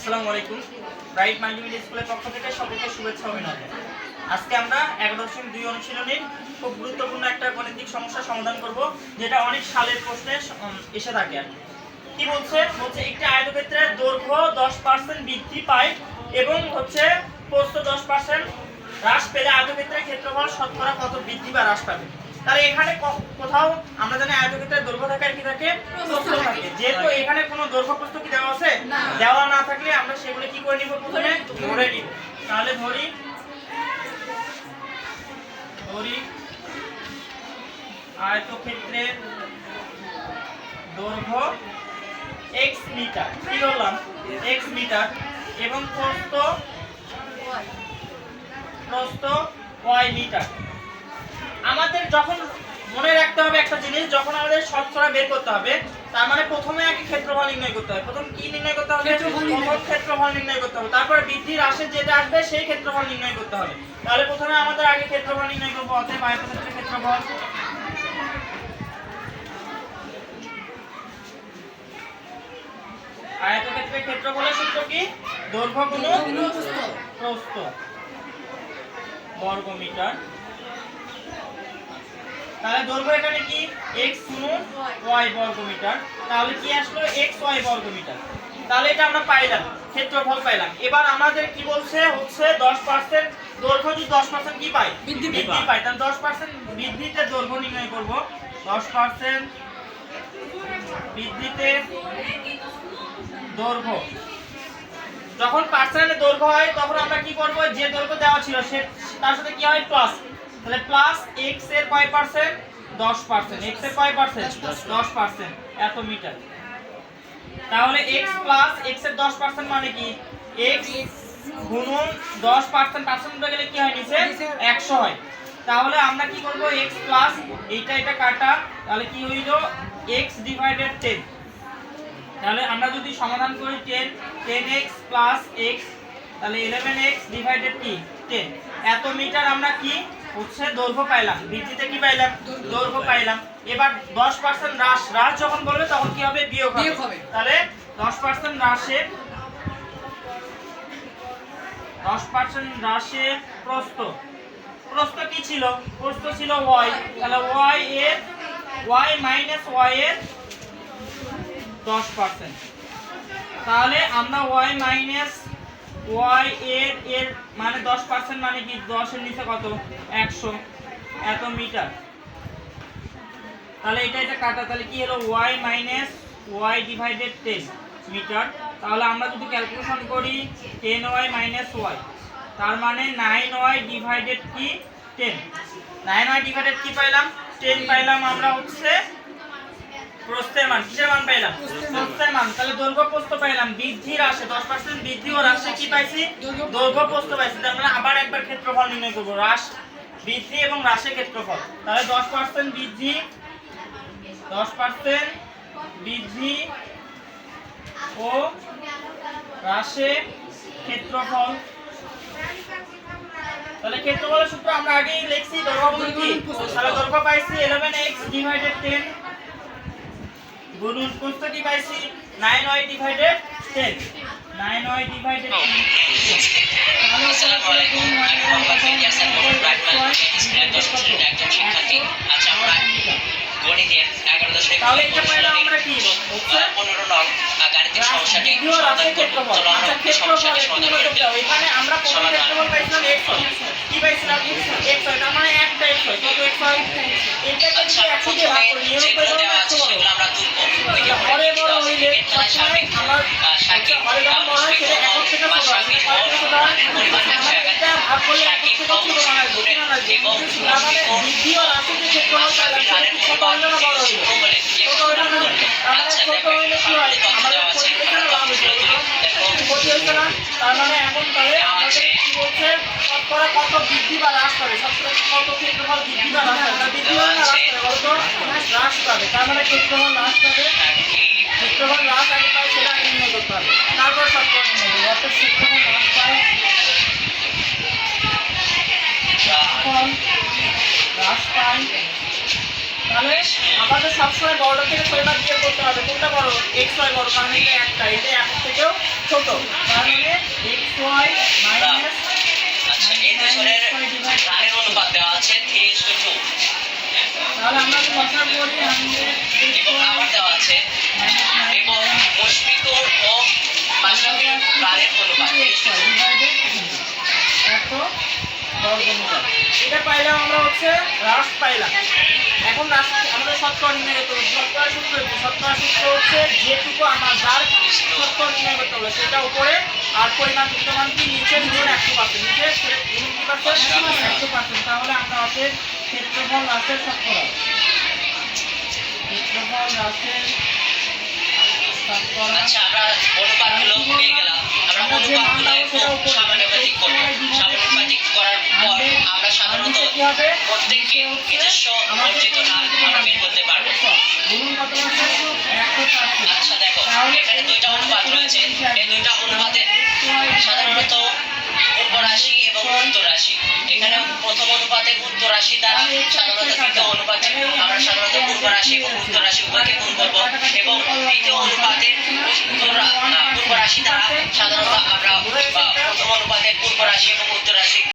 আসসালামু আলাইকুম। Bright multimedia স্কুলের পক্ষ থেকে সকলকে শুভেচ্ছা ও অভিনন্দন। আজকে আমরা 11.2 অনুশীলনীর খুব গুরুত্বপূর্ণ একটা গণিতিক সমস্যার সমাধান করব, যেটা অনেক সালের প্রশ্নে এসে থাকে আর কি। বলছে একটি আয়তক্ষেত্রের দৈর্ঘ্য 10% বৃদ্ধি পায় এবং প্রস্থ 10% হ্রাস পেলে আয়তক্ষেত্রের ক্ষেত্রফল শতকরা কত বৃদ্ধি বা হ্রাস পাবে। তাহলে এখানে কোথাও আমরা জানি আয়তক্ষেত্রের দৈর্ঘ্য থাকে আর কি থাকে, প্রস্থ থাকে। যেহেতু এখানে কোনো দৈর্ঘ্য প্রস্থ কি দেওয়া আছে, দেওয়া না থাকলে আমরা সেগুলো কি করে নিব, প্রথমে ধরে নিব। তাহলে ধরি আয়তক্ষেত্রের দৈর্ঘ্য x মিটার, কি বললাম x মিটার, এবং প্রস্থ y মিটার। আমাদের যখন মনে রাখতে হবে একটা জিনিস, যখন আমাদের শতকরা বের করতে হবে, তার মানে প্রথমে আগে ক্ষেত্রফল নির্ণয় করতে হবে। প্রথম কি নির্ণয় করতে হবে? ক্ষেত্রফল নির্ণয় করতে হবে। তারপরে বৃদ্ধি হ্রাসের যেটা আসবে সেই ক্ষেত্রফল নির্ণয় করতে হবে। তাহলে প্রথমে আমাদের আগে ক্ষেত্রফল নির্ণয় করব। অতএব আয়তক্ষেত্রের ক্ষেত্রফল আয়তক্ষেত্রের ক্ষেত্রফলের সূত্র কি? দৈর্ঘ্য গুণন প্রস্থ বর্গ মিটার। তাহলে দৈর্ঘ্য এখানে কি? x গুণন y বর্গ মিটার। তাহলে কি আসলো? xy বর্গ মিটার। তাহলে এটা আমরা পাইলাম, ক্ষেত্রফল পাইলাম। এবার আমাদের কি বলছে 10% দৈর্ঘ্য যদি 10% কি পাই? বৃদ্ধি পাই। তাহলে 10% বৃদ্ধিতে দৈর্ঘ্য নির্ণয় করব। 10% বৃদ্ধিতে দৈর্ঘ্য, যখন পার্সেন্টে দৈর্ঘ্য হয় তখন আমরা কি করব, যে দৈর্ঘ্য দেওয়া ছিল সে তার সাথে কি হয় প্লাস। তাহলে প্লাস x এর কয় পার্সেন্ট? 10%। x এর কয় পার্সেন্ট? 10%, এত মিটার। তাহলে x প্লাস x এর 10% মানে কি? x গুণন 10%, পার্সেন্ট হয়ে গেলে কি হয় নিচে 100 হয়। তাহলে আমরা কি করব, x প্লাস এটা কাটা, তাহলে কি হইল x ডিভাইডেড 10। তাহলে আমরা যদি সমাধান করি 10x প্লাস x, তাহলে 11x ডিভাইডেড কি 10। এত মিটার আমরা কি দৈর্ঘ্য পাইলাম, বৃদ্ধিতে কি পাইলাম? দৈর্ঘ্য পাইলাম। এবার 10% হ্রাস যখন বলবে তখন কি হবে? বিয়োগ হবে। তাহলে 10% হ্রাসে প্রস্থ কি ছিল? প্রস্থ ছিল y। তাহলে y মাইনাস y এর 10%। তাহলে আমরা y মাইনাস y এর মানে 10% মানে কি? 10 এর নিচে কত? 100, এত মিটার। তাহলে এটা কাটা, তাহলে কি হলো? y minus y divided 10 metre. তাহলে আমরা যদি ক্যালকুলেশন করি 10y মাইনাস y, তার মানে 9y ডিভাইডেড কি 10। 9y ডিভাইডেড কি পাইলাম? 10 পাইলাম আমরা প্রস্থের মান। কিসের মান পাইলাম? প্রস্থের মান। তাহলে দৈর্ঘ্য প্রস্থ পাইলাম। বৃদ্ধির হ্রাসে 10% বৃদ্ধি ও হ্রাসে কি পাইছি? দৈর্ঘ্য প্রস্থ পাইছি। তার মানে আবার একবার ক্ষেত্রফল নির্ণয় করব, বৃদ্ধি এবং হ্রাসের ক্ষেত্রফল। তাহলে 10% বৃদ্ধি ও হ্রাসে ক্ষেত্রফল। তাহলে ক্ষেত্রফলের সূত্র আমরা আগেই লিখছি, দৈর্ঘ্য গুণ কি? তাহলে দৈর্ঘ্য পাইছি 11x ডিভাইডেড 10 গুণন প্রস্থ কি পাইছি? 9y divided 10। 9y divided 10। তাহলে আসসালামু আলাইকুম, আমি মোহাম্মদ ফিরদৌস মোহাম্মদ ব্রাইট স্কুলের 10 শ্রেণীর একজন শিক্ষার্থী। আচ্ছা আমরা গণিতের 11.2 তাহলে এটা পাইলাম আমরা কি? 15 নং গাণিতিক সমস্যাটি সমাধান করব। চলো আমরা সমস্যাটি সমাধান করতে হবে। এখানে আমরা কোন ক্ষেত্রফল পাইছিলাম? x কি পাইছিলাম? x তার মানে একটা x হয়। কত x হয়? এটাকে যদি 100 দিয়ে ভাগ করি, নিয়ম করে দাও, সেগুলো আমরা তুলব। হরে বড় হইলে সবসময় আমার সার্কিট হরে যখন বড় হয় সেটা একক থেকে ছোট হয়। এটা ভাগ করলে একক থেকে ছোট হয়, বুঝি না লাগবে। তার মানে বৃদ্ধি ও হ্রাসের যে ক্ষেত্রফল পাইলাম সেটা কি ছোট হইলো না বড় হইলো? ছোট হইলো না। তার মানে ছোট হইলে কি হয়? আমাদের ক্ষতি হইছে না লাভ হইছে? ক্ষতি হইছে না। তার মানে এখন তাহলে আমাদের কি বলছে, শতকরা কত বৃদ্ধি বা হ্রাস পাবে? শতকরা কত ক্ষেত্রফল বৃদ্ধি বা হ্রাস পাবে? বৃদ্ধি হবে না হ্রাস পাবে? বলতো হ্রাস পাবে। তার মানে ক্ষেত্রফল হ্রাস পাবে। ক্ষেত্রফল হ্রাস আগে পায় সেটা আগে নির্ণয় করতে হবে, তারপর শতকরা নির্ণয় করবে। অর্থাৎ ক্ষেত্রফল হ্রাস পায়, তাহলে আমাদের সবসময় বড় থেকে ছোটটা দিয়ে করতে হবে। কোনটা বড়? x y বড়, কারণ এটা একটা, এটা এক থেকেও ছোট, তার মানে xy মাইনাস আচ্ছা এই দুজনের রানের অনুপাত দেওয়া আছে 3:2 তাহলে আমরা যদি লসাগু করি 100 এবং আবার দেওয়া আছে এবং মুশফিকুর ও মাশরাফির রানের অনুপাত 3:2 এত বর্গমূল। এটা পাইলাম আমরা হচ্ছে হ্রাস পাইলাম। এখন হ্রাস আমাদের শতকরা নির্ণয় করতে হবে। শতকরা সূত্র কি? শতকরা সূত্র হচ্ছে যেটুকু আমার যার শতকরা নির্ণয় করতে হবে সেটা উপরে আর পরিমাণ বিদ্যমান কি নিচে গুণ 100%, নিচে সেটা গুণ কি পার্সেন্ট 100%। তাহলে আমরা অতএব ক্ষেত্রফল হ্রাসের শতকরা, ক্ষেত্রফল হ্রাসের শতকরা। আচ্ছা আমরা অনুপাতগুলো পেয়ে গেলাম। আমরা অনুপাতগুলো খুব সমানুপাতিক করব। সমানুপাতিক করার পর আমরা সাধারণত প্রত্যেককে নিজস্ব অর্জিত মান আমরা বের করতে পারবো। গুণন কত আছে? 160। আচ্ছা দেখো এখানে দুইটা অনুপাত রয়েছে। এই দুইটা অনুপাতের সাধারণত উপর রাশি এবং উত্তর রাশি। এখানে প্রথম অনুপাতের উত্তর রাশি দ্বারা সাধারণত দ্বিতীয় অনুপাতে আমরা সাধারণত পূর্ব রাশি এবং উত্তর রাশি উভয়কে গুণ করব এবং দ্বিতীয় অনুপাতের পূর্ব রাশি দ্বারা সাধারণত আমরা প্রথম অনুপাতের পূর্ব রাশি এবং উত্তর